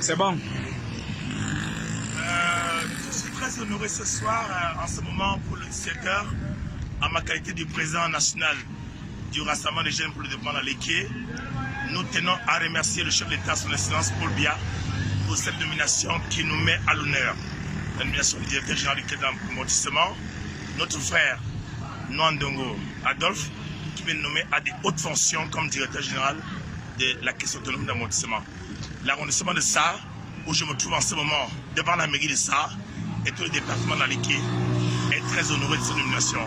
C'est bon. Je suis très honoré ce soir, en ce moment, pour le 17h, en ma qualité de président national du Rassemblement des jeunes pour le développement de l'Équipe. Nous tenons à remercier le chef de l'État, son Excellence Paul Biya, pour cette nomination qui nous met à l'honneur. La nomination du directeur général du Quai d'amortissement, notre frère Nwandongo Adolphe, qui vient nommé à des hautes fonctions comme directeur général de la caisse autonome d'amortissement. L'arrondissement de Sarre, où je me trouve en ce moment devant la mairie de Sarre, et tout le département de l'Équipe est très honoré de cette nomination.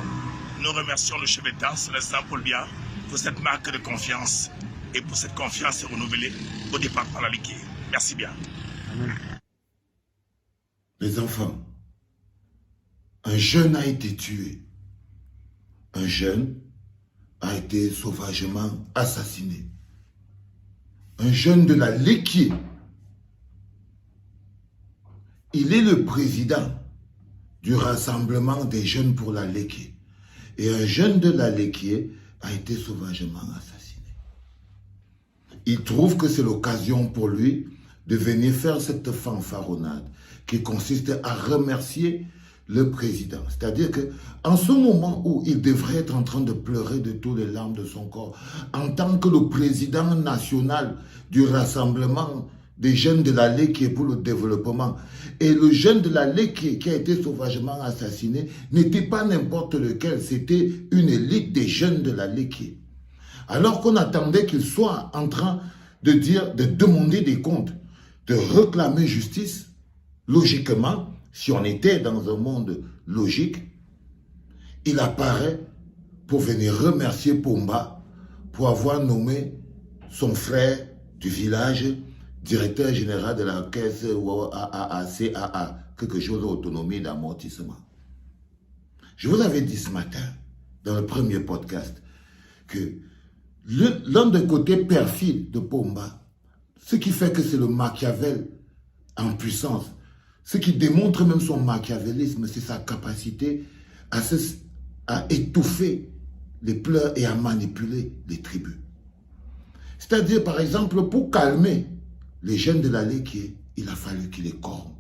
Nous remercions le chef d'État, Célestin Paul Biya, pour cette marque de confiance et pour cette confiance renouvelée au département de l'Équipe. Merci bien. Amen. Les enfants, un jeune a été tué. Un jeune a été sauvagement assassiné. Un jeune de la Léquier. Il est le président du rassemblement des jeunes pour la Léquier. Et un jeune de la Léquier a été sauvagement assassiné. Il trouve que c'est l'occasion pour lui de venir faire cette fanfaronnade qui consiste à remercier le président. C'est-à-dire qu'en ce moment où il devrait être en train de pleurer de toutes les larmes de son corps, en tant que le président national du rassemblement des jeunes de la Léquier pour le développement, et le jeune de la Léquier qui a été sauvagement assassiné n'était pas n'importe lequel, c'était une élite des jeunes de la Léquier. Alors qu'on attendait qu'il soit en train de demander des comptes, de réclamer justice, logiquement, si on était dans un monde logique, il apparaît pour venir remercier Pomba pour avoir nommé son frère du village directeur général de la caisse CAA, quelque chose d'autonomie d'amortissement. Je vous avais dit ce matin, dans le premier podcast, que l'un des côtés perfides de Pomba, ce qui fait que c'est le Machiavel en puissance, ce qui démontre même son machiavélisme, c'est sa capacité à étouffer les pleurs et à manipuler les tribus. C'est-à-dire, par exemple, pour calmer les jeunes de la Léquier, il a fallu qu'il les corrompe.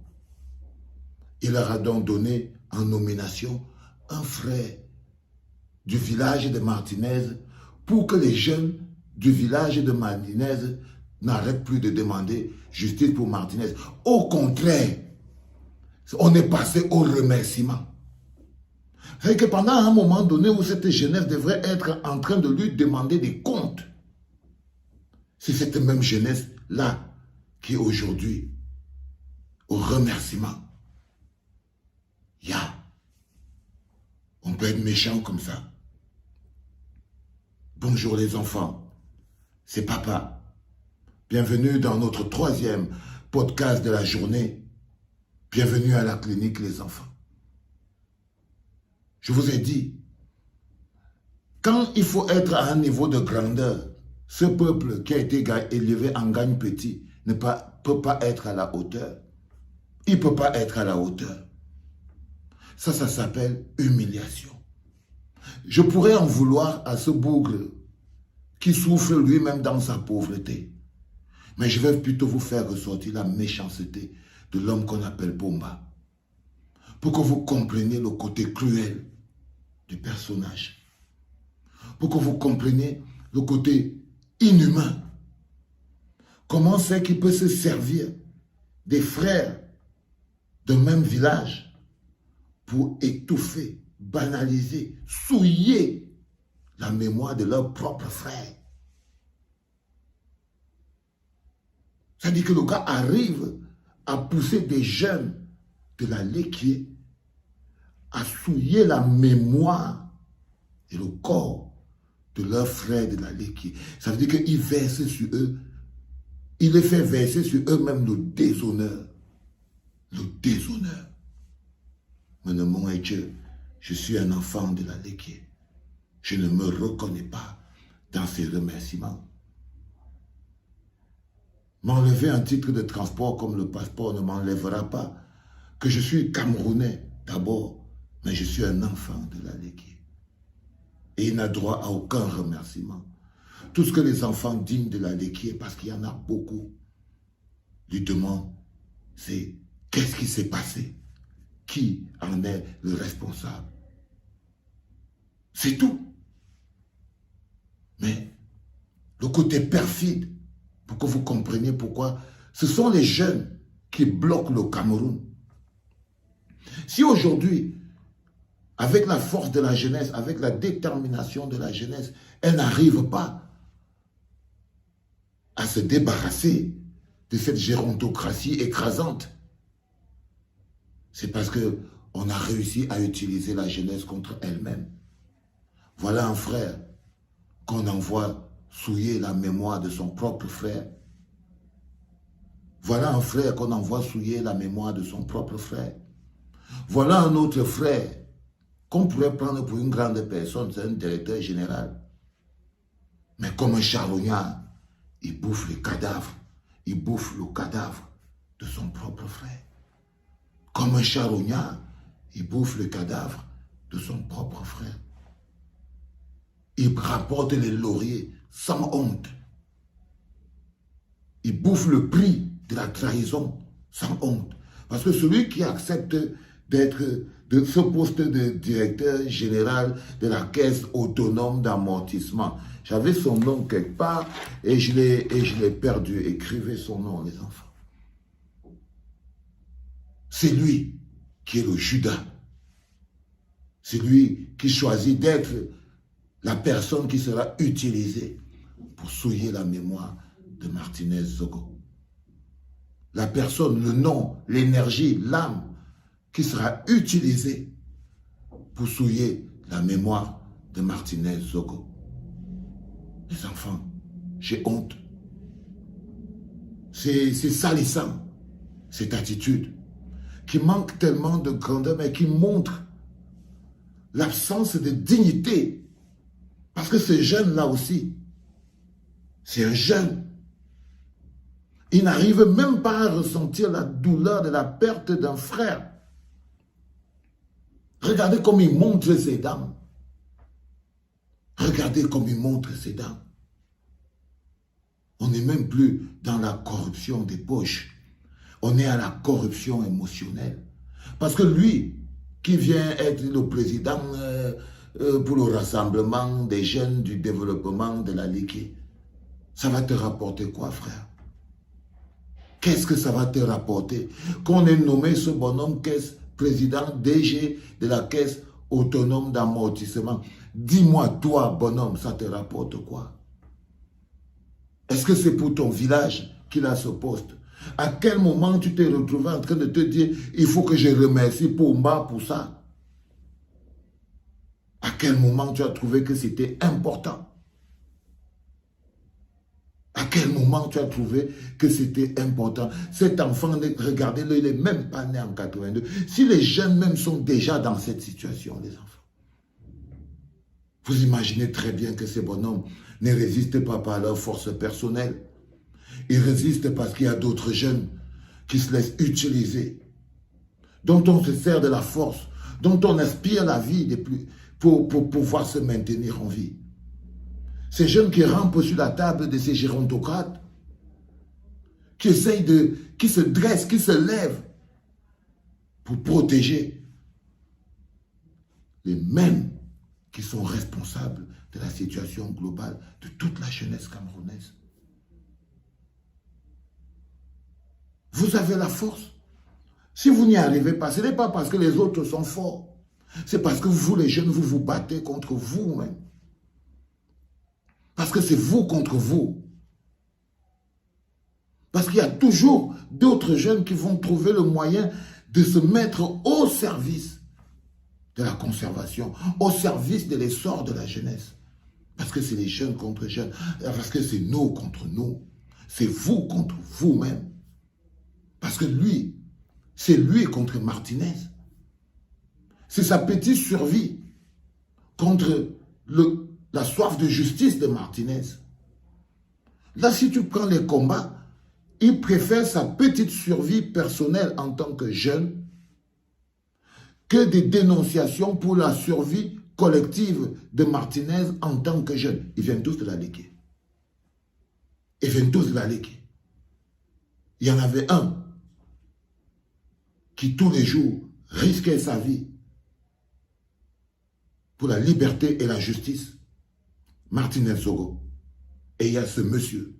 Il leur a donc donné en nomination un frère du village de Martinez pour que les jeunes du village de Martinez n'arrêtent plus de demander justice pour Martinez. Au contraire, on est passé au remerciement. C'est que pendant un moment donné où cette jeunesse devrait être en train de lui demander des comptes, c'est cette même jeunesse-là qui est aujourd'hui au remerciement. On peut être méchant comme ça. Bonjour les enfants, c'est papa. Bienvenue dans notre 3e podcast de la journée. Bienvenue à la clinique les enfants. Je vous ai dit, quand il faut être à un niveau de grandeur, ce peuple qui a été élevé en gagne petit ne peut pas être à la hauteur. Il ne peut pas être à la hauteur. Ça s'appelle humiliation. Je pourrais en vouloir à ce bougre qui souffre lui-même dans sa pauvreté. Mais je vais plutôt vous faire ressortir la méchanceté de l'homme qu'on appelle Pomba. Pour que vous compreniez le côté cruel du personnage. Pour que vous compreniez le côté inhumain. Comment c'est qu'il peut se servir des frères d'un même village pour étouffer, banaliser, souiller la mémoire de leurs propres frères. C'est-à-dire que le gars arrive à pousser des jeunes de la Léquier à souiller la mémoire et le corps de leurs frères de la Léquier. Ça veut dire qu'il verse sur eux, il les fait verser sur eux-mêmes le déshonneur. Le déshonneur. Mais non, mon Dieu, je suis un enfant de la Léquier. Je ne me reconnais pas dans ces remerciements. M'enlever un titre de transport comme le passeport ne m'enlèvera pas que je suis Camerounais d'abord, mais je suis un enfant de la Léquier. Et il n'a droit à aucun remerciement. Tout ce que les enfants dignes de la Léquier, parce qu'il y en a beaucoup, lui demande, c'est qu'est-ce qui s'est passé? Qui en est le responsable? C'est tout. Mais le côté perfide, pour que vous compreniez pourquoi, ce sont les jeunes qui bloquent le Cameroun. Si aujourd'hui, avec la force de la jeunesse, avec la détermination de la jeunesse, elle n'arrive pas à se débarrasser de cette gérontocratie écrasante, c'est parce qu'on a réussi à utiliser la jeunesse contre elle-même. Voilà un frère qu'on envoie souiller la mémoire de son propre frère. Voilà un frère qu'on envoie souiller la mémoire de son propre frère. Voilà un autre frère qu'on pourrait prendre pour une grande personne, c'est un directeur général. Mais comme un charognard, il bouffe le cadavre. Il bouffe le cadavre de son propre frère. Comme un charognard, il bouffe le cadavre de son propre frère. Il rapporte les lauriers sans honte. Il bouffe le prix de la trahison sans honte. Parce que celui qui accepte d'être de ce poste de directeur général de la caisse autonome d'amortissement, j'avais son nom quelque part et je l'ai perdu. Écrivez son nom, les enfants. C'est lui qui est le Judas. C'est lui qui choisit d'être la personne qui sera utilisée pour souiller la mémoire de Martinez Zogo. La personne, le nom, l'énergie, l'âme qui sera utilisée pour souiller la mémoire de Martinez Zogo. Les enfants, j'ai honte. C'est salissant, cette attitude qui manque tellement de grandeur, mais qui montre l'absence de dignité. Parce que ce jeune-là aussi, c'est un jeune. Il n'arrive même pas à ressentir la douleur de la perte d'un frère. Regardez comme il montre ses dents. Regardez comme il montre ses dents. On n'est même plus dans la corruption des poches. On est à la corruption émotionnelle. Parce que lui, qui vient être le président pour le rassemblement des jeunes du développement de la Ligue, ça va te rapporter quoi, frère? Qu'est-ce que ça va te rapporter? Qu'on ait nommé ce bonhomme caisse président DG de la caisse autonome d'amortissement. Dis-moi, toi, bonhomme, ça te rapporte quoi? Est-ce que c'est pour ton village qu'il a ce poste? À quel moment tu t'es retrouvé en train de te dire il faut que je remercie Pomba pour ça? À quel moment tu as trouvé que c'était important? À quel moment tu as trouvé que c'était important? Cet enfant, regardez-le, il n'est même pas né en 82. Si les jeunes même sont déjà dans cette situation, les enfants, vous imaginez très bien que ces bonhommes ne résistent pas par leur force personnelle. Ils résistent parce qu'il y a d'autres jeunes qui se laissent utiliser, dont on se sert de la force, dont on aspire la vie pour pouvoir se maintenir en vie. Ces jeunes qui rampent sur la table de ces gérontocrates, qui essayent qui se dressent, qui se lèvent pour protéger les mêmes qui sont responsables de la situation globale de toute la jeunesse camerounaise. Vous avez la force. Si vous n'y arrivez pas, ce n'est pas parce que les autres sont forts. C'est parce que vous, les jeunes, vous vous battez contre vous-même. Parce que c'est vous contre vous. Parce qu'il y a toujours d'autres jeunes qui vont trouver le moyen de se mettre au service de la conservation, au service de l'essor de la jeunesse. Parce que c'est les jeunes contre jeunes. Parce que c'est nous contre nous. C'est vous contre vous-même. Parce que lui, c'est lui contre Martinez. C'est sa petite survie contre la soif de justice de Martinez. Là, si tu prends les combats, il préfère sa petite survie personnelle en tant que jeune que des dénonciations pour la survie collective de Martinez en tant que jeune. Ils viennent tous de la Ligue. Ils viennent tous de la Ligue. il y en avait un qui tous les jours risquait sa vie pour la liberté et la justice, Martin Zogo. Et il y a ce monsieur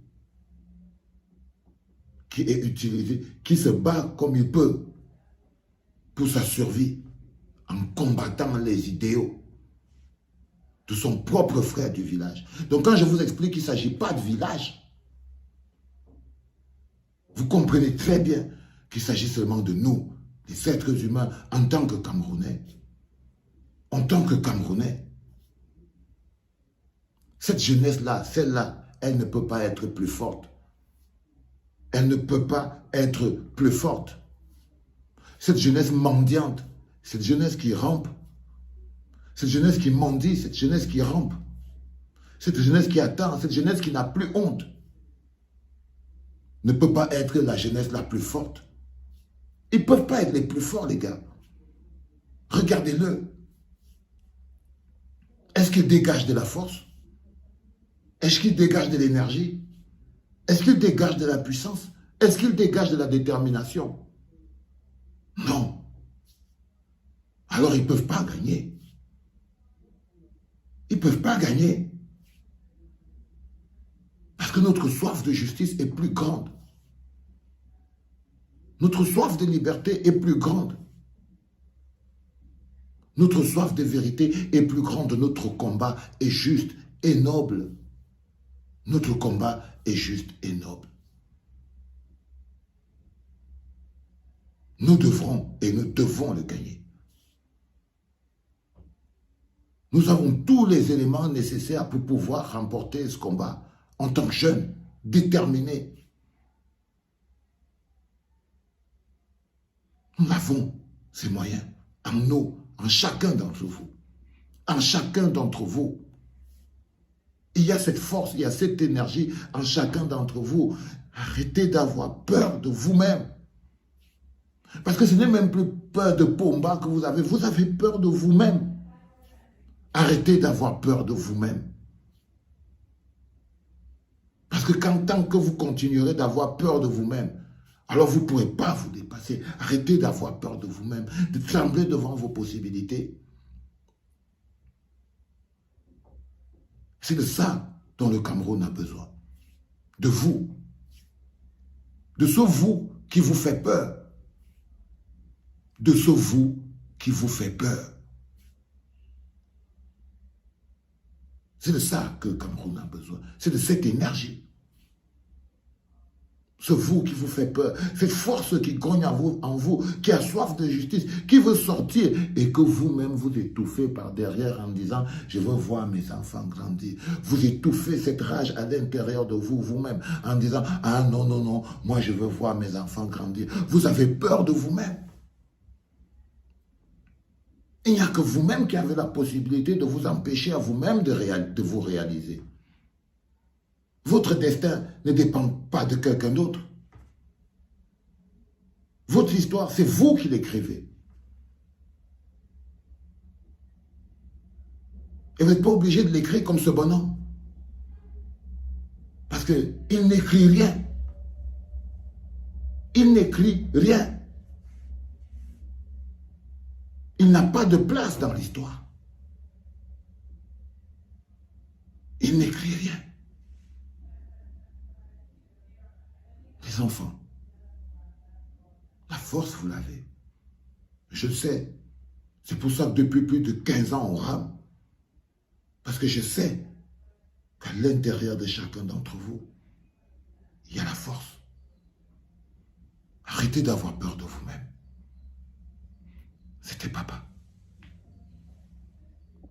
qui est utilisé, qui se bat comme il peut pour sa survie en combattant les idéaux de son propre frère du village. Donc quand je vous explique qu'il ne s'agit pas de village, vous comprenez très bien qu'il s'agit seulement de nous, les êtres humains, en tant que Camerounais. En tant que Camerounais. Cette jeunesse-là, celle-là, elle ne peut pas être plus forte. Elle ne peut pas être plus forte. Cette jeunesse mendiante, cette jeunesse qui rampe, cette jeunesse qui mendie, cette jeunesse qui rampe, cette jeunesse qui attend, cette jeunesse qui n'a plus honte, ne peut pas être la jeunesse la plus forte. Ils ne peuvent pas être les plus forts, les gars. Regardez-le. Est-ce qu'ils dégagent de la force? Est-ce qu'ils dégagent de l'énergie? Est-ce qu'ils dégagent de la puissance? Est-ce qu'ils dégagent de la détermination? Non. Alors ils ne peuvent pas gagner. Ils ne peuvent pas gagner. Parce que notre soif de justice est plus grande. Notre soif de liberté est plus grande. Notre soif de vérité est plus grande. Notre combat est juste et noble. Notre combat est juste et noble. Nous devrons et nous devons le gagner. Nous avons tous les éléments nécessaires pour pouvoir remporter ce combat en tant que jeunes, déterminés. Nous avons ces moyens en nous, en chacun d'entre vous. En chacun d'entre vous. Il y a cette force, il y a cette énergie en chacun d'entre vous. Arrêtez d'avoir peur de vous-même. Parce que ce n'est même plus peur de Pomba que vous avez peur de vous-même. Arrêtez d'avoir peur de vous-même. Parce que tant que vous continuerez d'avoir peur de vous-même, alors vous ne pourrez pas vous dépasser. Arrêtez d'avoir peur de vous-même, de trembler devant vos possibilités. C'est de ça dont le Cameroun a besoin. De vous. De ce vous qui vous fait peur. De ce vous qui vous fait peur. C'est de ça que le Cameroun a besoin. C'est de cette énergie. Ce vous qui vous fait peur, cette force qui grogne en vous, qui a soif de justice, qui veut sortir et que vous-même vous étouffez par derrière en disant « je veux voir mes enfants grandir ». Vous étouffez cette rage à l'intérieur de vous, vous-même, en disant « ah non, non, non, moi je veux voir mes enfants grandir ». Vous avez peur de vous-même. Il n'y a que vous-même qui avez la possibilité de vous empêcher à vous-même de vous réaliser. Votre destin ne dépend pas de quelqu'un d'autre. Votre histoire, c'est vous qui l'écrivez. Et vous n'êtes pas obligé de l'écrire comme ce bonhomme. Parce qu'il n'écrit rien. Il n'écrit rien. Il n'a pas de place dans l'histoire. Il n'écrit rien. Les enfants, la force, vous l'avez. Je sais. C'est pour ça que depuis plus de 15 ans, on rame. Parce que je sais qu'à l'intérieur de chacun d'entre vous, il y a la force. Arrêtez d'avoir peur de